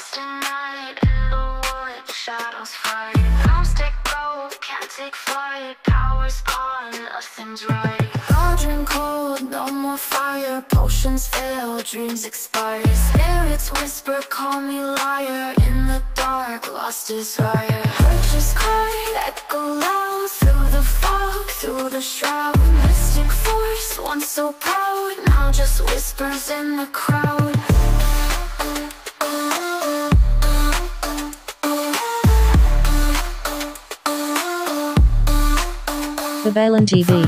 lost in night, in the wood, shadows fight. Arms take gold, can't take flight. Power's gone, nothing's right. Cauldron cold, no more fire. Potions fail, dreams expire. Spirits whisper, call me liar. In the dark, lost desire. Purchase cry, echo loud. Through the fog, through the shroud. Mystic force, once so proud, now just whispers in the crowd. Babaylan TV.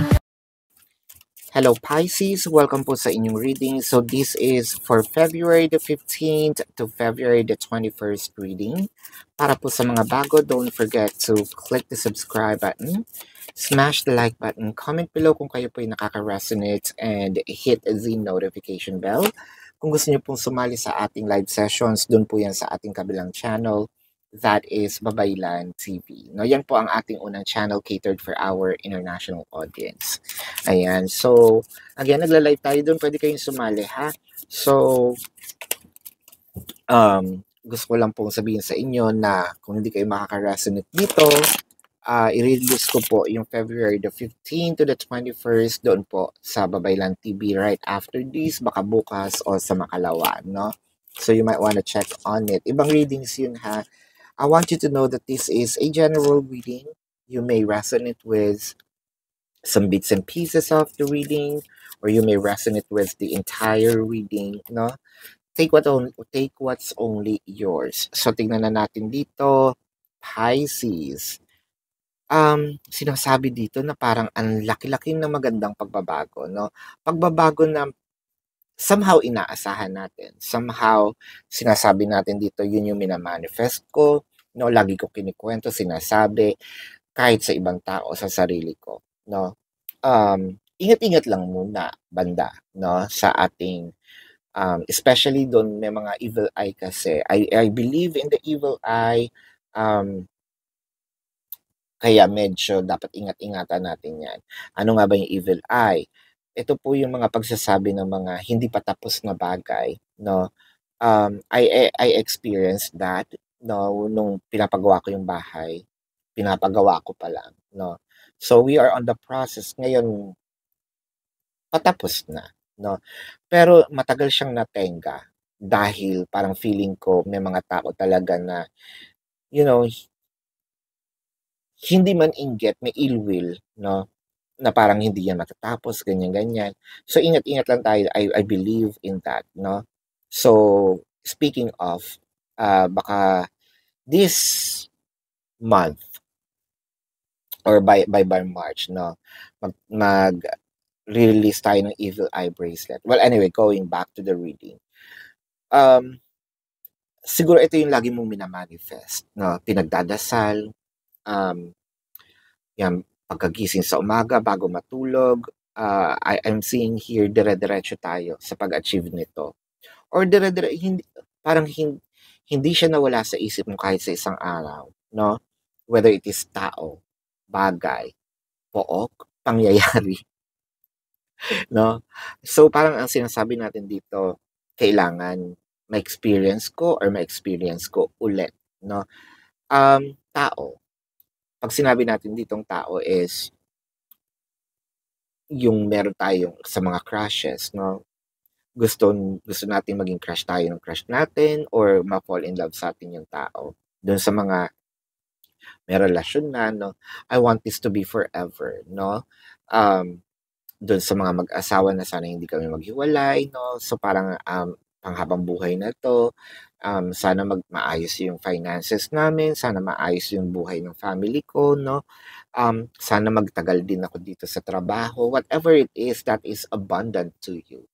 Hello Pisces, welcome po sa inyong reading. So this is for February the 15th to February the 21st reading. Para po sa mga bago, don't forget to click the subscribe button, smash the like button, comment below kung kayo po ay nakaka-resonate, and hit the notification bell. Kung gusto niyo pong sumali sa ating live sessions, doon po yan sa ating kabilang channel. That is Babaylan TV. No, yan po ang ating unang channel catered for our international audience. Ayan. So, again, nagla-live tayo doon. Pwede kayong sumali, ha? So, gusto ko lang pong sabihin sa inyo na kung hindi kayo makaka-resonate dito, i-release ko po yung February the 15th to the 21st doon po sa Babaylan TV right after this, baka bukas o sa Makalawa, no? So, you might want to check on it. Ibang readings yun, ha? I want you to know that this is a general reading. You may resonate with some bits and pieces of the reading, or you may resonate with the entire reading, no? Take what's only yours. So tingnan na natin dito, Pisces. Sinasabi dito na parang ang laki-laki ng magandang pagbabago, no? Pagbabago na somehow inaasahan natin. Somehow, sinasabi natin dito, yun yung minamanifest ko, no? Lagi ko kinikwento, sinasabi, kahit sa ibang tao, sa sarili ko, no? Ingat-ingat lang muna, banda, no? Sa ating, especially doon may mga evil eye kasi. I believe in the evil eye, kaya medyo dapat ingat-ingatan natin yan. Ano nga ba yung evil eye? Ito po yung mga pagsasabi ng mga hindi pa tapos na bagay, no? I experienced that, no, nung pinapagawa ko yung bahay. Pinapagawa ko pa lang, no? So we are on the process ngayon, patapos na, no? Pero matagal siyang natenga dahil parang feeling ko may mga tao talaga na, you know, hindi man inggit, may ill will, no? Na parang hindi yan matatapos, ganyan-ganyan. So, ingat-ingat lang tayo. I believe in that, no? So, speaking of, baka this month or by March, no? Mag-release tayo ng Evil Eye Bracelet. Well, anyway, going back to the reading. Siguro ito yung lagi mong minamanifest, no? Pinagdadasal, yan, pagkagising sa umaga, bago matulog, I'm seeing here, dire-diretso tayo sa pag-achieve nito. Or parang hindi siya nawala sa isip mo kahit sa isang araw, no? Whether it is tao, bagay, pook, pangyayari, no? So, parang ang sinasabi natin dito, kailangan ma-experience ko ulit, no? Tao. Pag sinabi natin ditong tao is yung meron tayong sa mga crushes, no? Gusto natin maging crush tayo ng crush natin or ma-fall in love sa atin yung tao. Doon sa mga may relasyon na, no? I want this to be forever, no? Doon sa mga mag-asawa na sana hindi kami maghiwalay, no? So parang panghabang buhay na to. Sana maayos yung finances namin, sana maayos yung buhay ng family ko, no? Sana magtagal din ako dito sa trabaho. Whatever it is, that is abundant to you.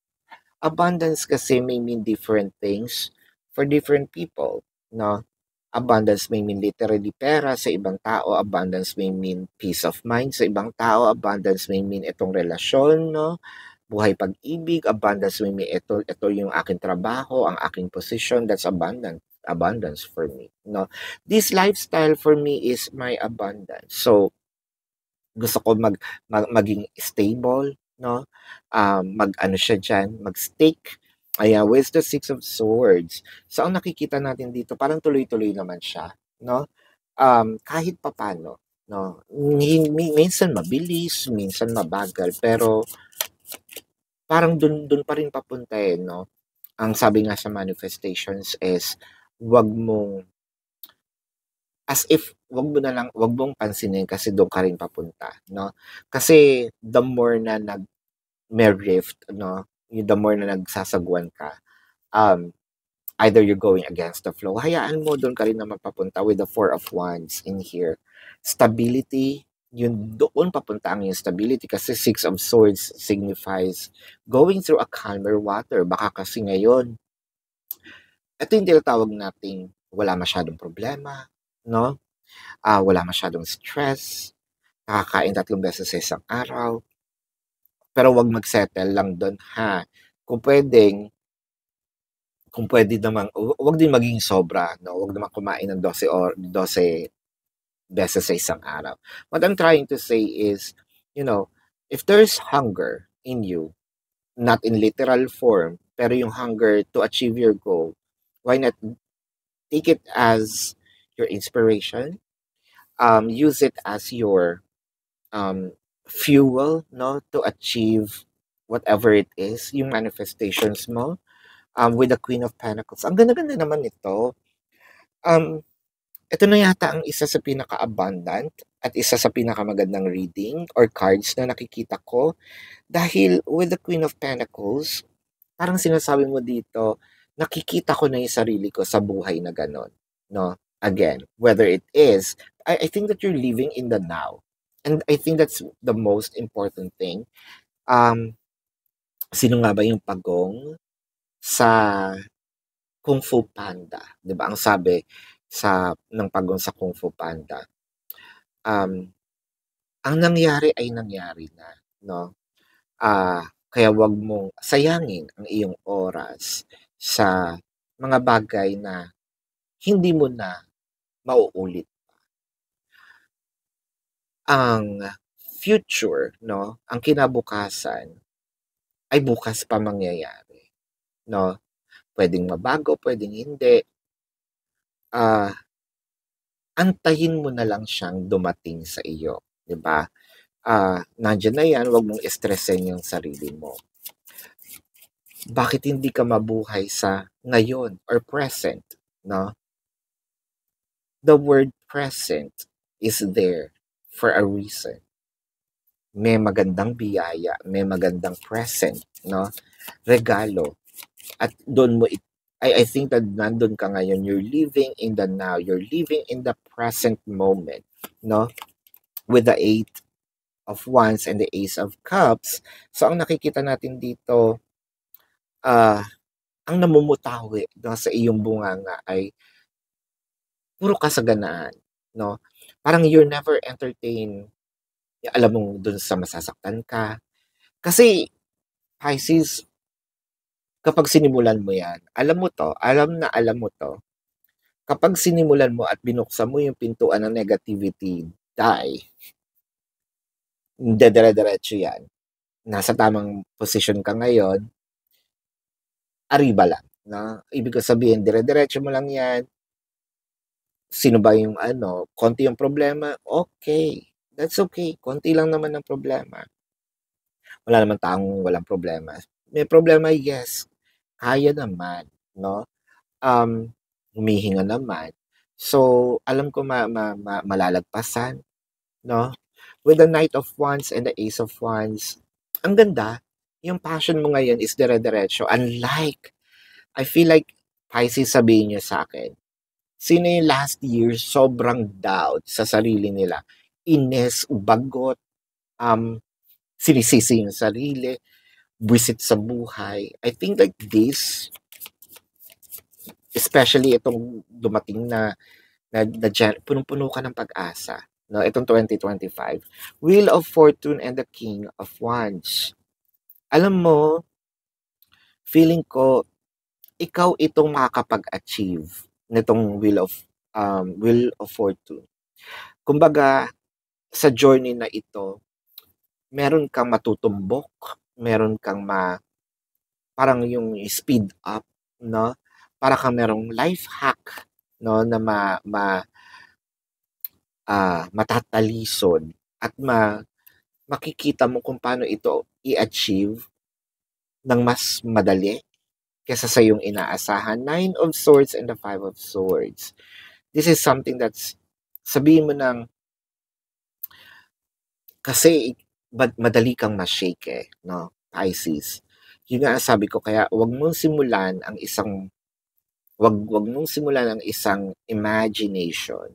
Abundance kasi may mean different things for different people, no? Abundance may mean literally pera sa ibang tao, abundance may mean peace of mind sa ibang tao, abundance may mean itong relasyon, no? Buhay pag-ibig, abundance may mean ito yung aking trabaho, ang aking position, that's abundance for me, no? This lifestyle for me is my abundance. So, gusto ko maging stable, no? Mag-ano siya dyan, mag-stick, Ayan, with the Six of Swords. So, ang nakikita natin dito, parang tuloy-tuloy naman siya, no? Kahit papano, no? Minsan mabilis, minsan mabagal, pero parang dun pa rin papunta eh, no? Ang sabi nga sa manifestations is, wag mong, as if, wag mong pansinin kasi doon ka rin papunta, no? Kasi the more na may rift, no? The more na nagsasagwan ka, um, either you're going against the flow, hayaan mo, doon ka rin naman papunta with the Four of Wands in here. Stability, yun doon papunta ang yung stability kasi Six of Swords signifies going through a calmer water. Baka kasi ngayon, ito yung tinatawag nating wala masyadong problema, no? Wala masyadong stress, nakakain 3 beses sa isang araw, pero wag mag-settle lang doon ha. Kung pwede naman, wag din maging sobra, no? Wag naman kumain ng 12 beses sa isang araw. What I'm trying to say is, if there's hunger in you, not in literal form, pero yung hunger to achieve your goal, why not take it as your inspiration? Use it as your fuel, no, to achieve whatever it is, yung manifestations mo. With the Queen of Pentacles. Ang ganda-ganda naman ito. Ito na yata ang isa sa pinaka-abundant at isa sa pinakamagandang reading or cards na nakikita ko. Dahil with the Queen of Pentacles, parang sinasabi mo dito, nakikita ko na yung sarili ko sa buhay na ganon. No? Again, whether it is, I think that you're living in the now. And I think that's the most important thing. Sino nga ba yung pagong sa Kung Fu Panda, 'di ba? Ang sabi ng pagong sa Kung Fu Panda, ang nangyari ay nangyari na, no? Kaya wag mong sayangin ang iyong oras sa mga bagay na hindi mo na mauulit. Ang future, no? Ang kinabukasan ay bukas pa mangyayari, no? Pwedeng mabago, pwedeng hindi. Antayin mo na lang siyang dumating sa iyo, 'di ba? Nandiyan na 'yan, 'wag mong stressin yung sarili mo. Bakit hindi ka mabuhay sa ngayon or present, no? The word present is there for a reason. May magandang biyaya, may magandang present, no? Regalo. At doon mo I think that nandun ka ngayon, you're living in the now, you're living in the present moment, no? With the 8 of Wands and the Ace of Cups. So, ang nakikita natin dito, ang namumutawi sa iyong bunganga ay puro kasaganaan, no? Parang you're never entertain, alam mo, dun sa masasaktan ka. Kasi, Pisces, kapag sinimulan mo yan, alam mo to, kapag sinimulan mo at binuksan mo yung pintuan ng negativity, dire-diretso yan. Nasa tamang posisyon ka ngayon, arriba lang. No? Ibig ko sabihin, dire-diretso mo lang yan. Sino ba yung konti yung problema? Okay. That's okay. Konti lang naman ang problema. Wala naman taong walang problema. May problema, yes. Kaya naman, no? Humihinga naman. So, alam ko malalagpasan, no? With the Knight of Wands and the Ace of Wands, ang ganda, yung passion mo ngayon is dire-diretso. Unlike, I feel like, Pisces, sabihin niyo sa akin, sino yung last year sobrang doubt sa sarili nila? Ines, bagot, sinisisi yung sarili, buwisit sa buhay. I think like this, especially itong dumating na punong-puno ka ng pag-asa. No, itong 2025. Wheel of Fortune and the King of Wands. Alam mo, feeling ko, ikaw itong makakapag-achieve nitong Wheel of Fortune. Kumbaga, sa journey na ito, meron kang matutumbok, meron kang parang yung speed up, no? Para kang merong life hack, no, na matatalisod at makikita mo kung paano ito i-achieve ng mas madali kesa sa yung inaasahan. Nine of Swords and the Five of Swords. This is something that's, sabihin mo ng, kasi madali kang ma-shake no, Pisces. Yun nga sabi ko, kaya wag mong simulan ang isang, wag mong simulan ang isang imagination.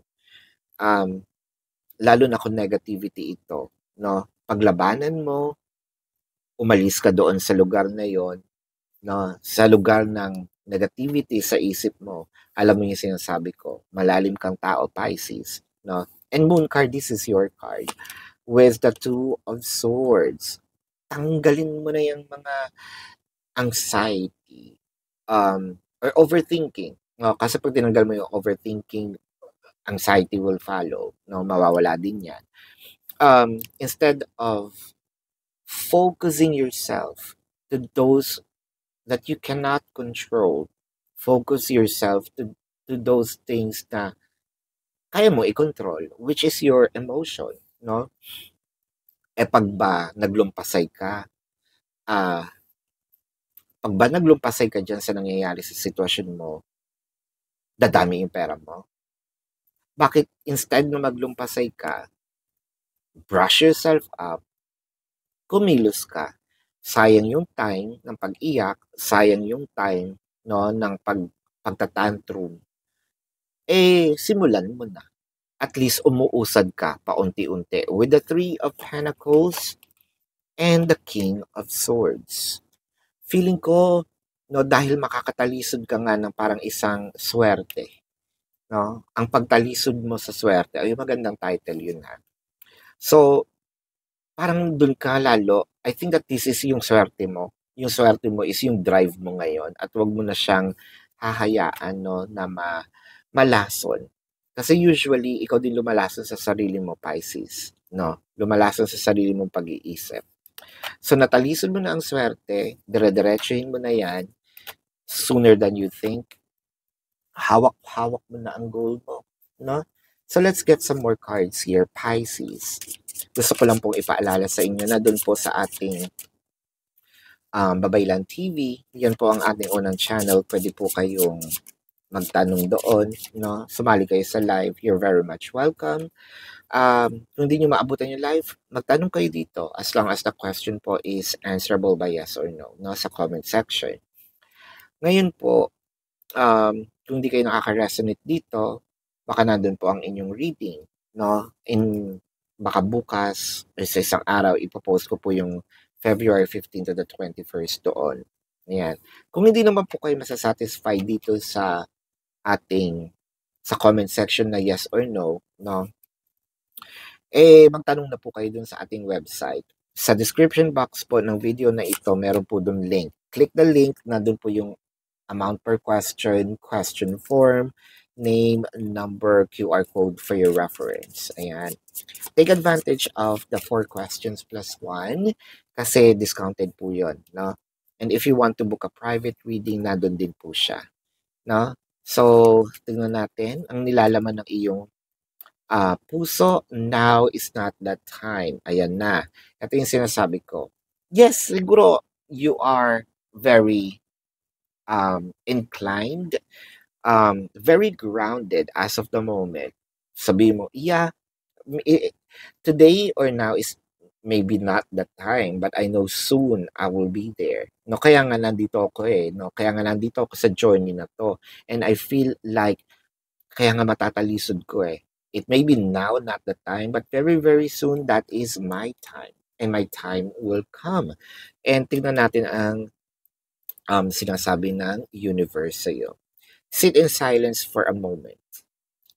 Lalo na kung negativity ito, no? Paglabanan mo, umalis ka doon sa lugar na yon, no? Sa lugar ng negativity sa isip mo. Alam mo yung sinasabi ko, malalim kang tao, Pisces, no? And Moon card, this is your card. With the Two of Swords, tanggalin mo na yung mga anxiety, or overthinking. No? Kasi pag tinanggal mo yung overthinking, anxiety will follow. No? Mawawala din yan. Instead of focusing yourself to those that you cannot control, focus yourself to those things na kaya mo i-control, which is your emotion. No? Pag ba naglumpasay ka, pag ba naglumpasay ka dyan sa nangyayari sa sitwasyon mo, dadami yung pera mo. Bakit instead na maglumpasay ka, brush yourself up, kumilos ka. Sayang yung time ng pag-iyak, sayang yung time, no, ng pagtatantrum. Simulan mo na. At least umuusad ka paunti-unti with the Three of Pentacles and the King of Swords. Feeling ko, no, dahil makakatalisod ka nga ng parang isang swerte, no? Ang pagtalisod mo sa swerte, ay magandang title yun ha. So, parang dun ka lalo, I think that this is yung swerte mo. Yung swerte mo is yung drive mo ngayon at wag mo na siyang hahayaan, no, na malason. Kasi usually, ikaw din lumalason sa sarili mo, Pisces, no? Lumalason sa sarili mong pag-iisip. So, natalisod mo na ang swerte, dire-diretsuhin mo na yan, sooner than you think. Hawak-hawak mo na ang goal mo, no? So, let's get some more cards here, Pisces. Gusto ko lang pong ipaalala sa inyo na doon po sa ating Babaylan TV, yan po ang ating unang channel. Pwede po kayong magtanong doon, no? Sumali kayo sa live, you're very much welcome. Kung hindi nyo maabutan yung live, magtanong kayo dito as long as the question po is answerable by yes or no, no, sa comment section. Ngayon po, kung hindi kayo nakaka-resonate dito, baka nandun po ang inyong reading, no? Baka bukas or sa isang araw, ipopost ko po yung February 15 to the 21st doon. Ayan. Kung hindi naman po kayo masasatisfy dito sa comment section na yes or no, no? Magtanong na po kayo dun sa ating website. Sa description box po ng video na ito, meron po dun link. Click the link, nandun po yung amount per question, question form, name, number, QR code for your reference. Ayan. Take advantage of the 4 questions plus 1 kasi discounted po yun, no? And if you want to book a private reading, nandun din po siya, no? So, tingnan natin ang nilalaman ng iyong puso. Now is not that time. Ayan na. Ito yung sinasabi ko. Yes, siguro you are very inclined, very grounded as of the moment. Sabi mo, yeah, today or now is maybe not that time, but I know soon I will be there. No, kaya nga nandito ako no? Kaya nga nandito ako sa journey na to. And I feel like, kaya nga matatalisod ko It may be now, not the time, but very, very soon, that is my time. And my time will come. And tingnan natin ang sinasabi ng universe sa'yo. Sit in silence for a moment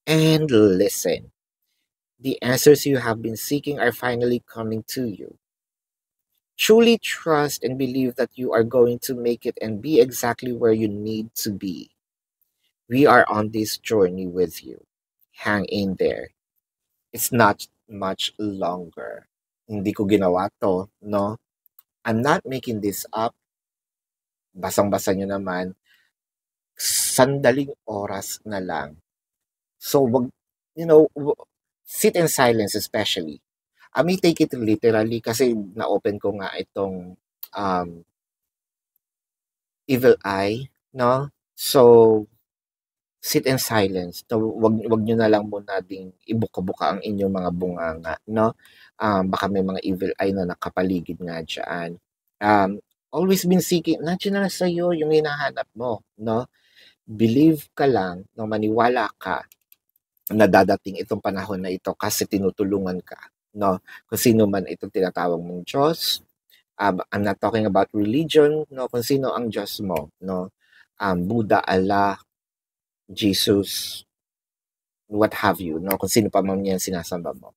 and listen. The answers you have been seeking are finally coming to you. Truly trust and believe that you are going to make it and be exactly where you need to be. We are on this journey with you. Hang in there. It's not much longer. Hindi ko ginawa to, no? I'm not making this up. basang-basa nyo naman, sandaling oras na lang. So, sit in silence especially. I may take it literally kasi na-open ko nga itong evil eye, no? So, sit in silence. So, wag nyo na lang muna ding ibuka-buka ang inyong mga bunganga, no? Baka may mga evil eye na nakapaligid nga dyan. Always been seeking, nandiyan na sa'yo yung hinahanap mo, no? Believe ka lang, no? Maniwala ka na dadating itong panahon na ito kasi tinutulungan ka, no? Kung sino man itong tinatawag mong Diyos, I'm not talking about religion, no? Kung sino ang Diyos mo, no? Buddha, Allah, Jesus, what have you, no? Kung sino pa man yan sinasamba mo.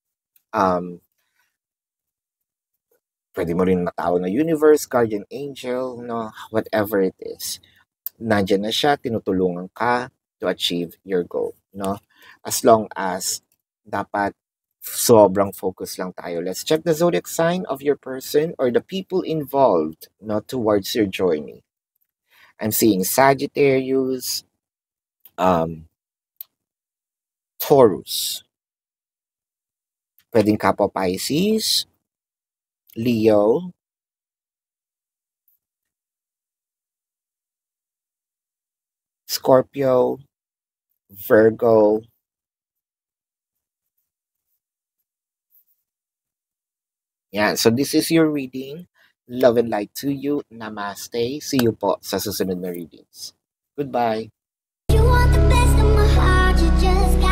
Pwede mo rin matawag na universe, guardian angel, no? Whatever it is. Nandiyan na siya, tinutulungan ka to achieve your goal, no? As long as dapat sobrang focus lang tayo. Let's check the zodiac sign of your person or the people involved, no, towards your journey. I'm seeing Sagittarius, Taurus. Pwedeng kapwa Pisces, Leo, Scorpio, Virgo, yan. So this is your reading. Love and light to you. Namaste. See you po sa susunod na readings. Goodbye. You want the best of my heart, you just got